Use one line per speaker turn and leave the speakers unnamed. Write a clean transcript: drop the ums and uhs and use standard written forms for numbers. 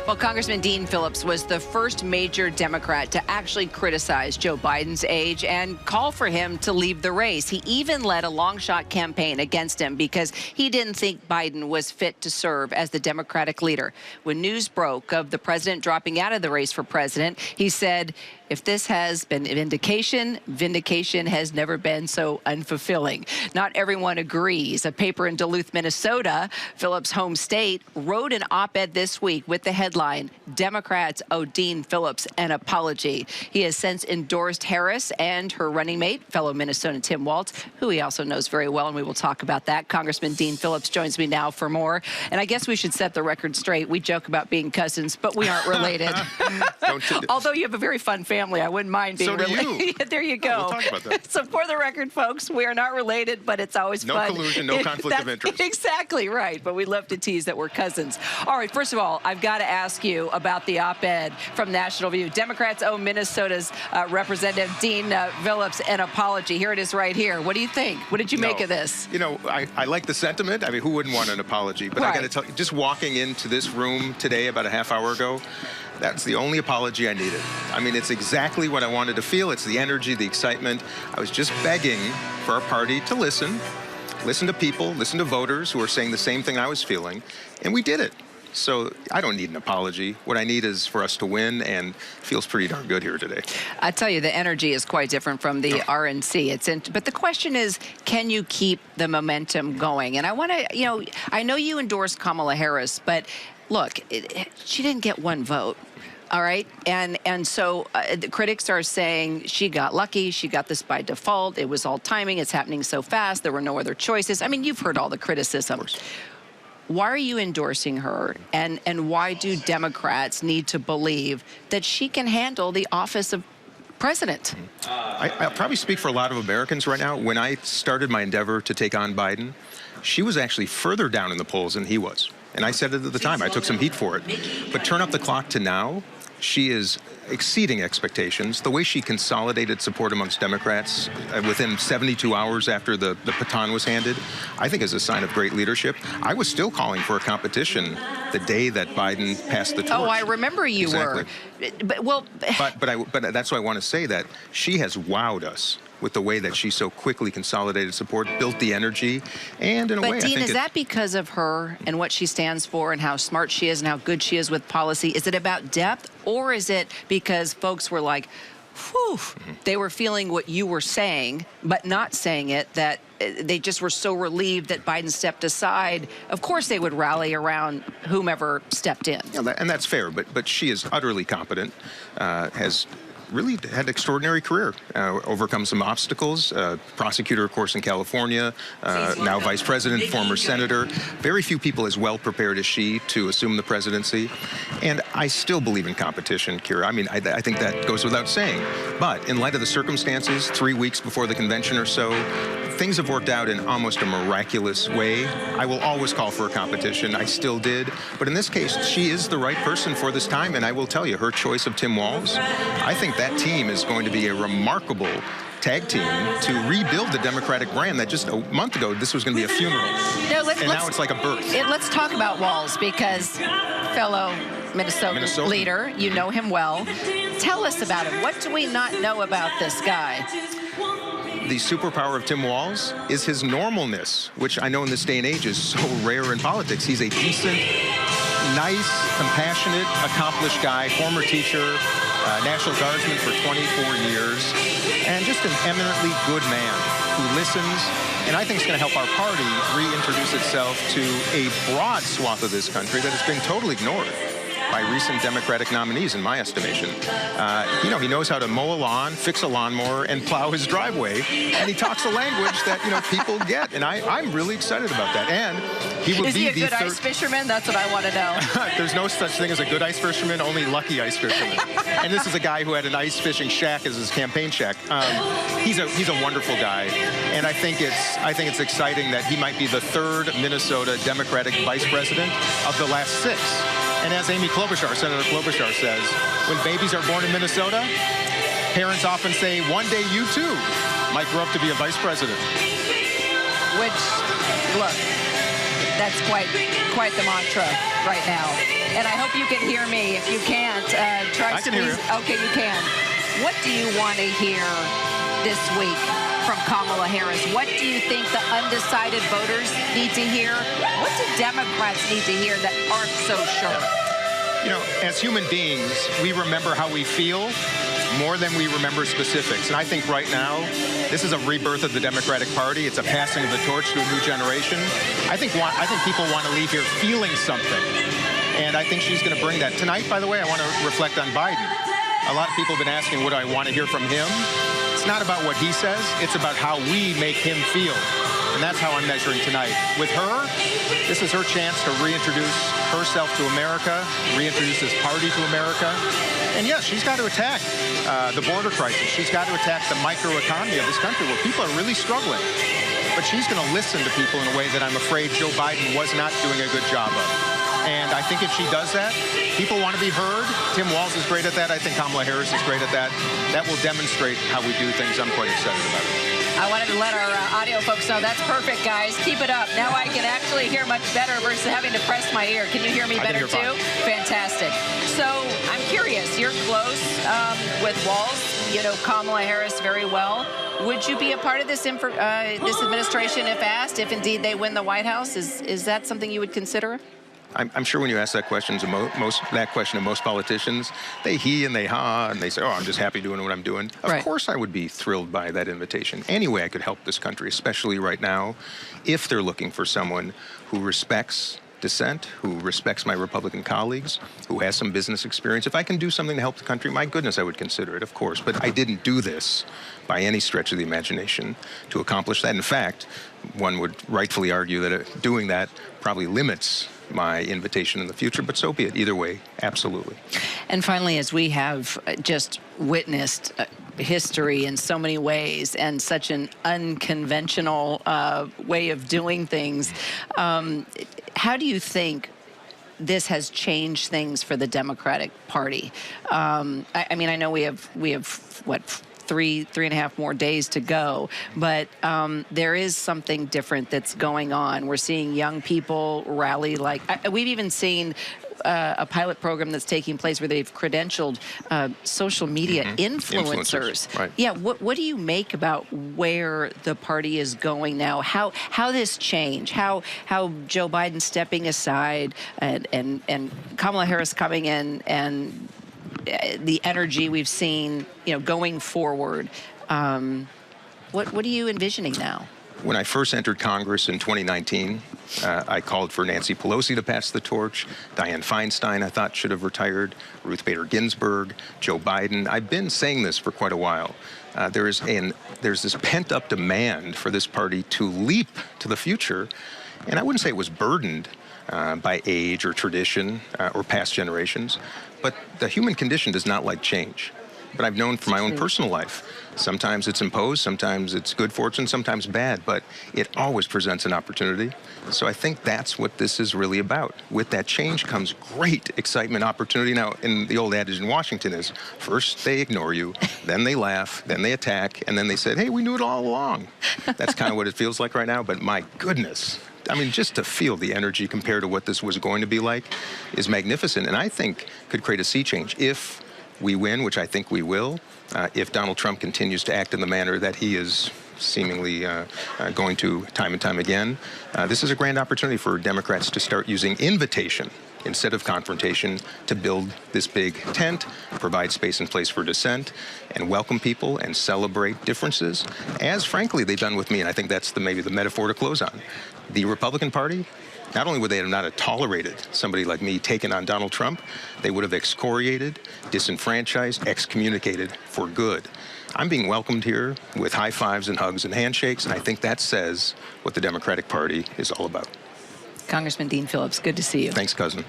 Well, Congressman Dean Phillips was the first major Democrat to actually criticize Joe Biden's age and call for him to leave the race. He even led a long-shot campaign against him because he didn't think Biden was fit to serve as the Democratic leader. When news broke of the president dropping out of the race for president, he said, "If this has been vindication, vindication has never been so unfulfilling." Not everyone agrees. A paper in Duluth, Minnesota, Phillips' home state, wrote an op-ed this week with the headline, "Democrats owe Dean Phillips an apology." He has since endorsed Harris and her running mate, fellow Minnesotan Tim Walz, who he also knows very well, and we will talk about that. Congressman Dean Phillips joins me now for more. And I guess we should set the record straight. We joke about being cousins, but we aren't related. Although you have a very fun family, I wouldn't mind being related. There you go.
Oh, we'll talk about that.
So for the record, folks, we are not related, but it's always fun.
No collusion, no conflict of interest.
Exactly right, but we love to tease that we're cousins. All right, first of all, I've got to ask you about the op-ed from National View. Democrats owe Minnesota's Representative Dean Phillips an apology. Here it is right here. What do you think? What did you make of this?
You know, I like the sentiment. I mean, who wouldn't want an apology? But I got to tell you, just walking into this room today about a half hour ago, that's the only apology I needed. I mean, it's exactly what I wanted to feel. It's the energy, the excitement. I was just begging for our party to listen to people, listen to voters who are saying the same thing I was feeling, and we did it. So I don't need an apology. What I need is for us to win, and it feels pretty darn good here today.
I tell you, the energy is quite different from the RNC. But the question is, can you keep the momentum going? And I want to, you know, I know you endorsed Kamala Harris, but look, she didn't get one vote. All right. And so the critics are saying she got lucky. She got this by default. It was all timing. It's happening so fast. There were no other choices. I mean, you've heard all the criticism. Why are you endorsing her? And why do Democrats need to believe that she can handle the office of president?
I'll probably speak for a lot of Americans right now. When I started my endeavor to take on Biden, she was actually further down in the polls than he was. And I said it at the time. I took some heat for it. But turn up the clock to now, she is exceeding expectations. The way she consolidated support amongst Democrats within 72 hours after the baton was handed, I think is a sign of great leadership. I was still calling for a competition the day that Biden passed the torch.
Oh, I remember you were.
But that's why I want to say that she has wowed us with the way that she so quickly consolidated support, built the energy, and in a way,
But Dean,
I think
is that because of her and what she stands for and how smart she is and how good she is with policy? Is it about depth, or is it because folks were like, whew, they were feeling what you were saying, but not saying it, that they just were so relieved that Biden stepped aside? Of course they would rally around whomever stepped in.
Yeah, and that's fair, but she is utterly competent, has really had an extraordinary career, overcome some obstacles, prosecutor, of course, in California, now vice president, former senator. Very few people as well prepared as she to assume the presidency. And I still believe in competition, Kira. I mean, I think that goes without saying. But in light of the circumstances, 3 weeks before the convention or so, things have worked out in almost a miraculous way. I will always call for a competition. I still did. But in this case, she is the right person for this time. And I will tell you, her choice of Tim Walz, I think that team is going to be a remarkable tag team to rebuild the Democratic brand that just a month ago, this was going to be a funeral. And now it's like a birth.
Let's talk about Walz, because fellow Minnesota leader, you know him well. Tell us about him. What do we not know about this guy?
The superpower of Tim Walz is his normalness, which I know in this day and age is so rare in politics. He's a decent, nice, compassionate, accomplished guy, former teacher, National Guardsman for 24 years, and just an eminently good man who listens, and I think it's going to help our party reintroduce itself to a broad swath of this country that has been totally ignored by recent Democratic nominees, in my estimation. You know, he knows how to mow a lawn, fix a lawnmower, and plow his driveway, and he talks a language that, you know, people get, and I'm really excited about that. And he will be the third... Is he a
good ice fisherman? That's what I want to know.
There's no such thing as a good ice fisherman, only lucky ice fisherman. And this is a guy who had an ice fishing shack as his campaign shack. He's a wonderful guy, and I think it's exciting that he might be the third Minnesota Democratic vice president of the last 6. And as Amy Klobuchar, Senator Klobuchar says, when babies are born in Minnesota, parents often say, one day you too might grow up to be a vice president.
Which, look, That's quite the mantra right now. And I hope you can hear me. If you can't, try
I can hear you.
Okay, you can. What do you want to hear this week from Kamala Harris? What do you think the undecided voters need to hear? What do Democrats need to hear that aren't so sure?
You know, as human beings, we remember how we feel more than we remember specifics. And I think right now, this is a rebirth of the Democratic Party. It's a passing of the torch to a new generation. I think people want to leave here feeling something. And I think she's going to bring that. Tonight, by the way, I want to reflect on Biden. A lot of people have been asking what do I want to hear from him. It's not about what he says. It's about how we make him feel. And that's how I'm measuring tonight. With her, this is her chance to reintroduce herself to America, reintroduce this party to America. And yes, she's got to attack the border crisis. She's got to attack the microeconomy of this country where people are really struggling. But she's going to listen to people in a way that I'm afraid Joe Biden was not doing a good job of. And I think if she does that, people want to be heard. Tim Walz is great at that. I think Kamala Harris is great at that. That will demonstrate how we do things. I'm quite excited about it.
I wanted to let our audio folks know that's perfect, guys. Keep it up. Now I can actually hear much better versus having to press my ear. Can you hear me better too? Fantastic. So I'm curious. You're close with Walz. You know Kamala Harris very well. Would you be a part of this administration if asked, if indeed they win the White House? Is that something you would consider?
I'm sure when you ask that question to most politicians, they he and they ha, and they say, oh, I'm just happy doing what I'm doing. Of course I would be thrilled by that invitation. Any way I could help this country, especially right now, if they're looking for someone who respects dissent, who respects my Republican colleagues, who has some business experience. If I can do something to help the country, my goodness, I would consider it, of course. But I didn't do this by any stretch of the imagination to accomplish that. In fact, one would rightfully argue that doing that probably limits my invitation in the future, but so be it. Either way, absolutely.
And finally, as we have just witnessed history in so many ways and such an unconventional way of doing things, how do you think this has changed things for the Democratic Party? I mean, I know we have what, three and a half more days to go, but there is something different that's going on. We're seeing young people rally we've even seen a pilot program that's taking place where they've credentialed social media influencers.
Right.
Yeah, what do you make about where the party is going now? How this change? How Joe Biden stepping aside and Kamala Harris coming in and the energy we've seen, going forward. What are you envisioning now?
When I first entered Congress in 2019, I called for Nancy Pelosi to pass the torch. Dianne Feinstein, I thought, should have retired. Ruth Bader Ginsburg, Joe Biden. I've been saying this for quite a while. There's this pent-up demand for this party to leap to the future. And I wouldn't say it was burdened by age or tradition or past generations. But the human condition does not like change. But I've known from my own personal life, sometimes it's imposed, sometimes it's good fortune, sometimes bad, but it always presents an opportunity. So I think that's what this is really about. With that change comes great excitement, opportunity. Now, in the old adage in Washington is, first they ignore you, then they laugh, then they attack, and then they said, hey, we knew it all along. That's kind of what it feels like right now, but my goodness. I mean, just to feel the energy compared to what this was going to be like is magnificent, and I think could create a sea change if we win, which I think we will, if Donald Trump continues to act in the manner that he is seemingly going to time and time again. This is a grand opportunity for Democrats to start using invitation instead of confrontation to build this big tent, provide space and place for dissent, and welcome people and celebrate differences, as frankly they've done with me, and I think that's maybe the metaphor to close on. The Republican Party, not only would they have not tolerated somebody like me taking on Donald Trump, they would have excoriated, disenfranchised, excommunicated for good. I'm being welcomed here with high fives and hugs and handshakes, and I think that says what the Democratic Party is all about.
Congressman Dean Phillips, good to see you.
Thanks, cousin.